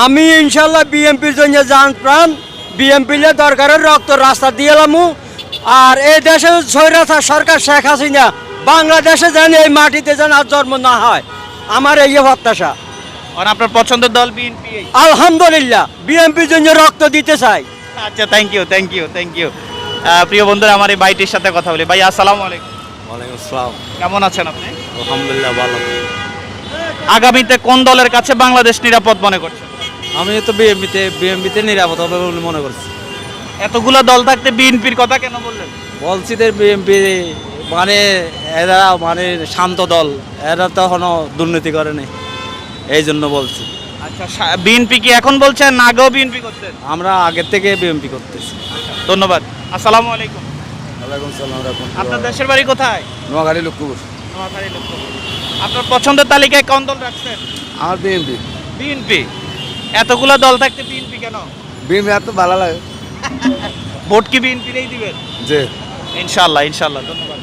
আমি ইনশাল্লাহ বিএমপির জন্য জান প্রাণ বিএমপিলে দরকারের রক্ত রাস্তা দিয়ে এলামু। আর এই দেশে স্বৈরাচার সরকার শেখ হাসিনা বাংলাদেশে যেন এই মাটিতে যেন আর জন্ম না হয়, আমার এই প্রত্যাশা। আর আপনার পছন্দের দল বিএনপি? আলহামদুলিল্লাহ বিএমপির জন্য রক্ত দিতে চাই। আচ্ছা, thank you, thank you, thank you. প্রিয় বন্ধুরা, আমার এই ভাইটির সাথে কথা বলি। ভাই আসসালামু আলাইকুম। ওয়ালাইকুম আসসালাম। কেমন আছেন আপনি? আলহামদুলিল্লাহ ভালো। আগামীতে কোন দলের কাছে বাংলাদেশ নিরাপদ মনে করছেন? আমি তো বিএমপিতে নিরাপদ হবে বলে মনে করছি। এতগুলো দল থাকতে বিএনপির কথা কেন বললেন? বলছি যে বিএমপি মানে এরা মানে শান্ত দল, এরা তো এখনো দুর্নীতি করেনি, এই জন্য বলছি। আচ্ছা, বিএনপি কি এখন বলছেন না আগেও বিএনপি করতেন? আমরা আগের থেকে বিএমপি করতেছি। ধন্যবাদ। আসসালামু আলাইকুম। ওয়ালাইকুম সালাম। আপনার দেশের বাড়ি কোথায়? নোয়াখালী লক্ষ্মীপুর। নোয়াখালী লক্ষ্মীপুর। আপনার পছন্দের তালিকায় কোন দল রাখছেন? আমার বিএমপি। বিএনপি। এতগুলো দল থাকতে বিএনপি কেন? বিএমপি এত ভালো লাগে। ভোট কি বিএনপিরই দিবেন? জি। ইনশাআল্লাহ, ইনশাআল্লাহ। ধন্যবাদ।